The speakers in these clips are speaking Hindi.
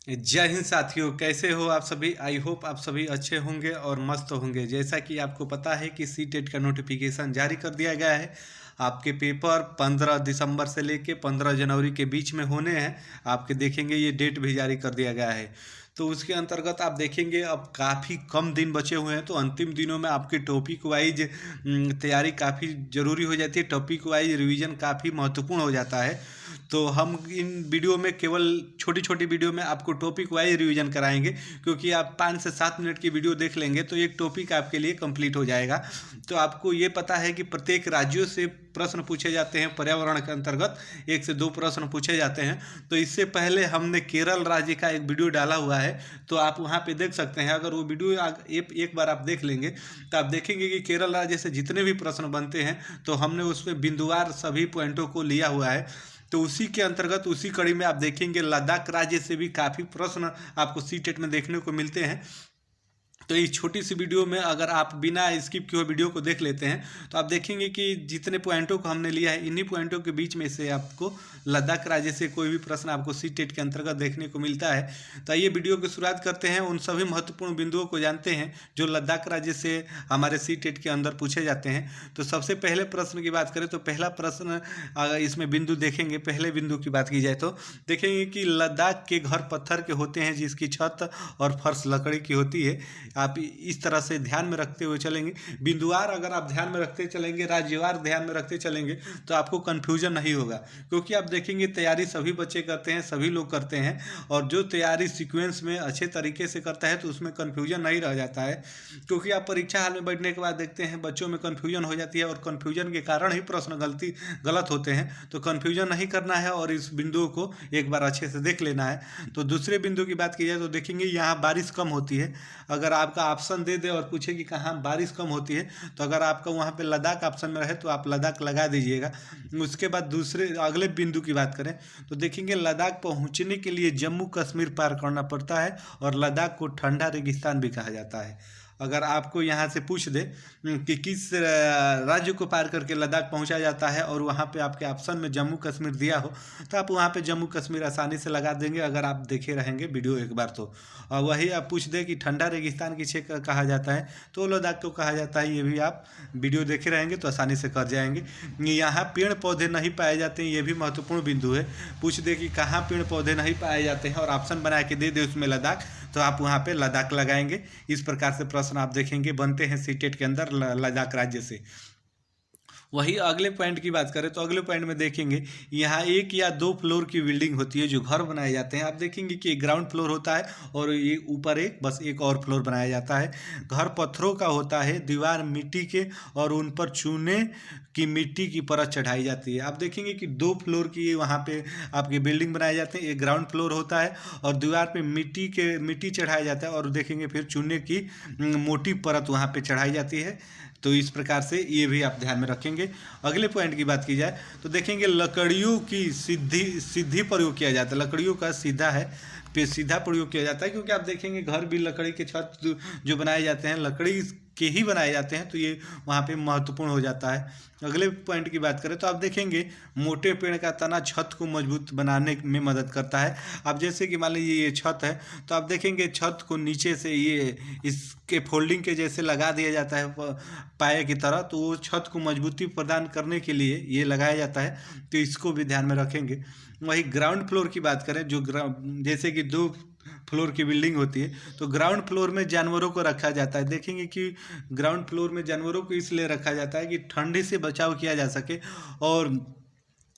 जय हिंद साथियों, कैसे हो आप सभी। आई होप आप सभी अच्छे होंगे और मस्त होंगे। जैसा कि आपको पता है कि सी टेट का नोटिफिकेशन जारी कर दिया गया है। आपके पेपर 15 दिसंबर से लेके 15 जनवरी के बीच में होने हैं। आपके देखेंगे ये डेट भी जारी कर दिया गया है। तो उसके अंतर्गत आप देखेंगे अब काफ़ी कम दिन बचे हुए हैं। तो अंतिम दिनों में आपकी टॉपिक वाइज तैयारी काफ़ी ज़रूरी हो जाती है। टॉपिक वाइज रिवीजन काफ़ी महत्वपूर्ण हो जाता है। तो हम इन वीडियो में केवल छोटी छोटी वीडियो में आपको टॉपिक वाइज रिवीजन कराएंगे, क्योंकि आप 5 से 7 मिनट की वीडियो देख लेंगे तो एक टॉपिक आपके लिए कंप्लीट हो जाएगा। तो आपको ये पता है कि प्रत्येक राज्यों से प्रश्न पूछे जाते हैं। पर्यावरण के अंतर्गत 1 से 2 प्रश्न पूछे जाते हैं। तो इससे पहले हमने केरल राज्य का एक वीडियो डाला हुआ है, तो आप वहाँ पे देख सकते हैं। अगर वो वीडियो एक बार आप देख लेंगे तो आप देखेंगे कि केरल राज्य से जितने भी प्रश्न बनते हैं तो हमने उसमें बिंदुवार सभी पॉइंटों को लिया हुआ है। तो उसी के अंतर्गत उसी कड़ी में आप देखेंगे लद्दाख राज्य से भी काफ़ी प्रश्न आपको सी टेट में देखने को मिलते हैं। तो इस छोटी सी वीडियो में अगर आप बिना स्किप किए वीडियो को देख लेते हैं तो आप देखेंगे कि जितने पॉइंटों को हमने लिया है, इन्हीं पॉइंटों के बीच में से आपको लद्दाख राज्य से कोई भी प्रश्न आपको सी टेट के अंतर्गत देखने को मिलता है। तो आइए वीडियो की शुरुआत करते हैं। उन सभी महत्वपूर्ण बिंदुओं को जानते हैं जो लद्दाख राज्य से हमारे सी टेट के अंदर पूछे जाते हैं। तो सबसे पहले प्रश्न की बात करें तो पहला प्रश्न, अगर इसमें बिंदु देखेंगे, पहले बिंदु की बात की जाए तो देखेंगे कि लद्दाख के घर पत्थर के होते हैं जिसकी छत और फर्श लकड़ी की होती है। आप इस तरह से ध्यान में रखते हुए चलेंगे। बिंदुवार अगर आप ध्यान में रखते चलेंगे, राज्यवार ध्यान में रखते चलेंगे तो आपको कन्फ्यूजन नहीं होगा। क्योंकि आप देखेंगे तैयारी सभी बच्चे करते हैं, सभी लोग करते हैं, और जो तैयारी सीक्वेंस में अच्छे तरीके से करता है तो उसमें कन्फ्यूजन नहीं रह जाता है। क्योंकि आप परीक्षा हाल में बैठने के बाद देखते हैं बच्चों में कन्फ्यूजन हो जाती है, और कन्फ्यूजन के कारण ही प्रश्न गलत होते हैं। तो कन्फ्यूजन नहीं करना है और इस बिंदुओं को एक बार अच्छे से देख लेना है। तो दूसरे बिंदु की बात की जाए तो देखेंगे यहाँ बारिश कम होती है। अगर आपका ऑप्शन दे दे और पूछे कि कहाँ बारिश कम होती है, तो अगर आपका वहाँ पे लद्दाख ऑप्शन में रहे तो आप लद्दाख लगा दीजिएगा। उसके बाद दूसरे अगले बिंदु की बात करें तो देखेंगे लद्दाख पहुँचने के लिए जम्मू कश्मीर पार करना पड़ता है, और लद्दाख को ठंडा रेगिस्तान भी कहा जाता है। अगर आपको यहाँ से पूछ दे कि किस राज्य को पार करके लद्दाख पहुँचा जाता है और वहाँ पे आपके ऑप्शन में जम्मू कश्मीर दिया हो, तो आप वहाँ पे जम्मू कश्मीर आसानी से लगा देंगे अगर आप देखे रहेंगे वीडियो एक बार तो। और वही आप पूछ दे कि ठंडा रेगिस्तान किसे कहा जाता है तो लद्दाख को कहा जाता है, ये भी आप वीडियो देखे रहेंगे तो आसानी से कर जाएंगे। यहाँ पेड़ पौधे नहीं पाए जाते हैं, ये भी महत्वपूर्ण बिंदु है। पूछ दे कि कहाँ पेड़ पौधे नहीं पाए जाते हैं और ऑप्शन बना के दे दे उसमें लद्दाख, तो आप वहाँ पे लद्दाख लगाएंगे। इस प्रकार से प्रश्न आप देखेंगे बनते हैं सी टेट के अंदर लद्दाख राज्य से। वही अगले पॉइंट की बात करें तो अगले पॉइंट में देखेंगे यहाँ 1 या 2 फ्लोर की बिल्डिंग होती है जो घर बनाए जाते हैं। आप देखेंगे कि ग्राउंड फ्लोर होता है और ये ऊपर एक और फ्लोर बनाया जाता है। घर पत्थरों का होता है, दीवार मिट्टी के, और उन पर चूने की मिट्टी की परत चढ़ाई जाती है। आप देखेंगे कि 2 फ्लोर की वहाँ पे आपकी बिल्डिंग बनाए जाते हैं। एक ग्राउंड फ्लोर होता है और दीवार पे मिट्टी चढ़ाया जाता है, और देखेंगे फिर चूने की मोटी परत वहाँ पे चढ़ाई जाती है। तो इस प्रकार से ये भी आप ध्यान में रखेंगे। अगले पॉइंट की बात की जाए तो देखेंगे लकड़ियों की सीधी प्रयोग किया जाता है। लकड़ियों का सीधा है पे सीधा प्रयोग किया जाता है, क्योंकि आप देखेंगे घर भी लकड़ी के छत जो बनाए जाते हैं लकड़ी के ही बनाए जाते हैं, तो ये वहाँ पे महत्वपूर्ण हो जाता है। अगले पॉइंट की बात करें तो आप देखेंगे मोटे पेड़ का तना छत को मजबूत बनाने में मदद करता है। अब जैसे कि मान लीजिए ये छत है, तो आप देखेंगे छत को नीचे से ये इसके फोल्डिंग के जैसे लगा दिया जाता है पाए की तरह, तो वो छत को मजबूती प्रदान करने के लिए ये लगाया जाता है। तो इसको भी ध्यान में रखेंगे। वही ग्राउंड फ्लोर की बात करें, जो जैसे कि 2 फ्लोर की बिल्डिंग होती है, तो ग्राउंड फ्लोर में जानवरों को रखा जाता है। देखेंगे कि ग्राउंड फ्लोर में जानवरों को इसलिए रखा जाता है कि ठंडी से बचाव किया जा सके, और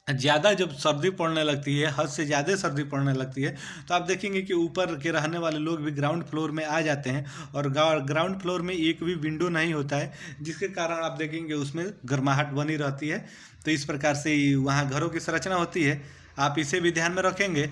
ज़्यादा जब सर्दी पड़ने लगती है, हद से ज़्यादा सर्दी पड़ने लगती है, तो आप देखेंगे कि ऊपर के रहने वाले लोग भी ग्राउंड फ्लोर में आ जाते हैं, और ग्राउंड फ्लोर में एक भी विंडो नहीं होता है, जिसके कारण आप देखेंगे उसमें गर्माहट बनी रहती है। तो इस प्रकार से वहाँ घरों की संरचना होती है, आप इसे भी ध्यान में रखेंगे।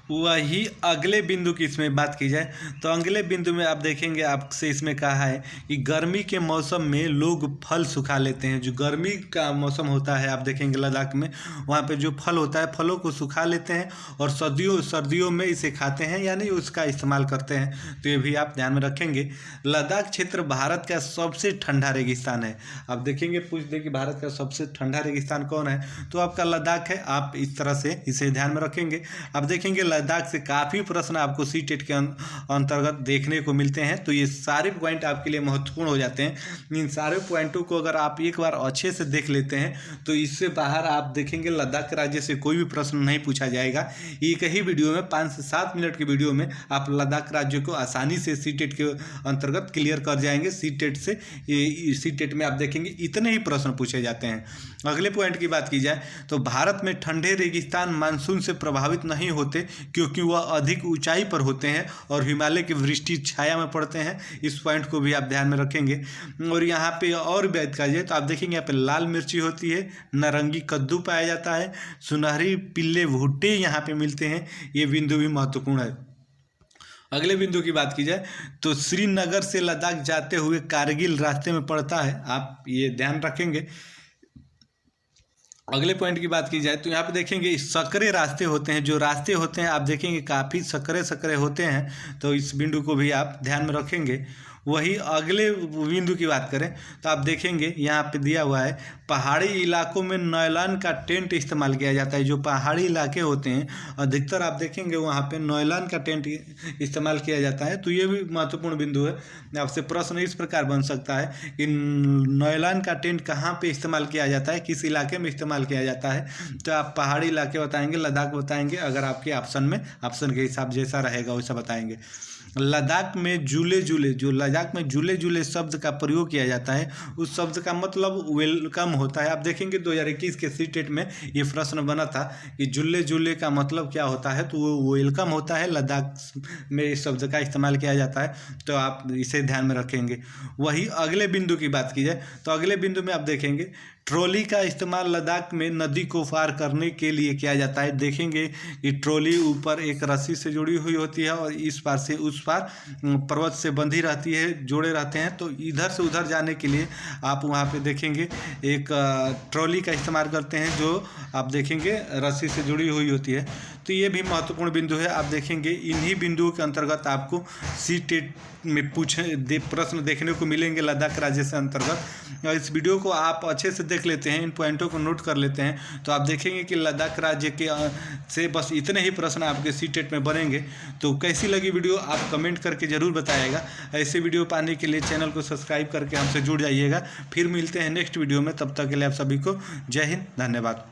वही अगले बिंदु की इसमें बात की जाए तो अगले बिंदु में आप देखेंगे आपसे इसमें कहा है कि गर्मी के मौसम में लोग फल सुखा लेते हैं। जो गर्मी का मौसम होता है आप देखेंगे लद्दाख में, वहाँ पे जो फल होता है फलों को सुखा लेते हैं और सर्दियों में इसे खाते हैं, यानी उसका इस्तेमाल करते हैं। तो ये भी आप ध्यान में रखेंगे। लद्दाख क्षेत्र भारत का सबसे ठंडा रेगिस्तान है। आप देखेंगे पूछ दे कि भारत का सबसे ठंडा रेगिस्तान कौन है, तो आपका लद्दाख है। आप इस तरह से इसे ध्यान में रखेंगे। आप देखेंगे लद्दाख से काफ़ी प्रश्न आपको सी टेट के अंतर्गत देखने को मिलते हैं। तो ये सारे पॉइंट आपके लिए महत्वपूर्ण हो जाते हैं। इन सारे पॉइंटों को अगर आप एक बार अच्छे से देख लेते हैं तो इससे बाहर आप देखेंगे लद्दाख राज्य से कोई भी प्रश्न नहीं पूछा जाएगा। एक ही वीडियो में 5 से 7 मिनट के वीडियो में आप लद्दाख राज्य को आसानी से सी टेट के अंतर्गत क्लियर कर जाएंगे। सी टेट से सी टेट में आप देखेंगे इतने ही प्रश्न पूछे जाते हैं। अगले पॉइंट की बात की जाए तो भारत में ठंडे रेगिस्तान मानसून से प्रभावित नहीं होते क्योंकि वह अधिक ऊंचाई पर होते हैं और हिमालय की वृष्टि छाया में पड़ते हैं। इस पॉइंट को भी आप ध्यान में रखेंगे। और यहाँ पे और बात की जाए तो आप देखेंगे यहाँ पे लाल मिर्ची होती है, नारंगी कद्दू पाया जाता है, सुनहरी पीले भुट्टे यहाँ पे मिलते हैं। ये बिंदु भी महत्वपूर्ण है। अगले बिंदु की बात की जाए तो श्रीनगर से लद्दाख जाते हुए कारगिल रास्ते में पड़ता है, आप ये ध्यान रखेंगे। अगले पॉइंट की बात की जाए तो यहाँ पे देखेंगे सकरे रास्ते होते हैं। जो रास्ते होते हैं आप देखेंगे काफ़ी सकरे सकरे होते हैं, तो इस बिंदु को भी आप ध्यान में रखेंगे। वही अगले बिंदु की बात करें तो आप देखेंगे यहाँ पे दिया हुआ है पहाड़ी इलाकों में नॉयलान का टेंट इस्तेमाल किया जाता है। जो पहाड़ी इलाके होते हैं अधिकतर आप देखेंगे वहाँ पे नॉयलान का टेंट इस्तेमाल किया जाता है। तो ये भी महत्वपूर्ण बिंदु है। आपसे प्रश्न इस प्रकार बन सकता है कि नॉयलान का टेंट कहाँ पे इस्तेमाल किया जाता है, किस इलाके में इस्तेमाल किया जाता है। तो आप पहाड़ी इलाके बताएंगे, लद्दाख बताएंगे। अगर आपके ऑप्शन में ऑप्शन के हिसाब जैसा रहेगा वैसा बताएंगे। लद्दाख में झूले झूले, जो लद्दाख में झूले झूले शब्द का प्रयोग किया जाता है उस शब्द का मतलब वेलकम होता है। आप देखेंगे 2021 के सी टेट में ये प्रश्न बना था कि झूले झूले का मतलब क्या होता है, तो वो वेलकम होता है। लद्दाख में इस शब्द का इस्तेमाल किया जाता है, तो आप इसे ध्यान में रखेंगे। वही अगले बिंदु की बात की जाए तो अगले बिंदु में आप देखेंगे ट्रॉली का इस्तेमाल लद्दाख में नदी को पार करने के लिए किया जाता है। देखेंगे कि ट्रॉली ऊपर एक रस्सी से जुड़ी हुई होती है और इस पार से उस पार पर्वत से बंधी रहती है, जोड़े रहते हैं। तो इधर से उधर जाने के लिए आप वहाँ पे देखेंगे एक ट्रॉली का इस्तेमाल करते हैं, जो आप देखेंगे रस्सी से जुड़ी हुई होती है। तो ये भी महत्वपूर्ण बिंदु है। आप देखेंगे इन्हीं बिंदुओं के अंतर्गत आपको सी टेट में प्रश्न देखने को मिलेंगे लद्दाख राज्य से अंतर्गत। और इस वीडियो को आप अच्छे से देख लेते हैं, इन पॉइंटों को नोट कर लेते हैं, तो आप देखेंगे कि लद्दाख राज्य के से बस इतने ही प्रश्न आपके सी टेट में बनेंगे। तो कैसी लगी वीडियो आप कमेंट करके ज़रूर बताइएगा। ऐसे वीडियो पाने के लिए चैनल को सब्सक्राइब करके हमसे जुड़ जाइएगा। फिर मिलते हैं नेक्स्ट वीडियो में, तब तक के लिए आप सभी को जय हिंद, धन्यवाद।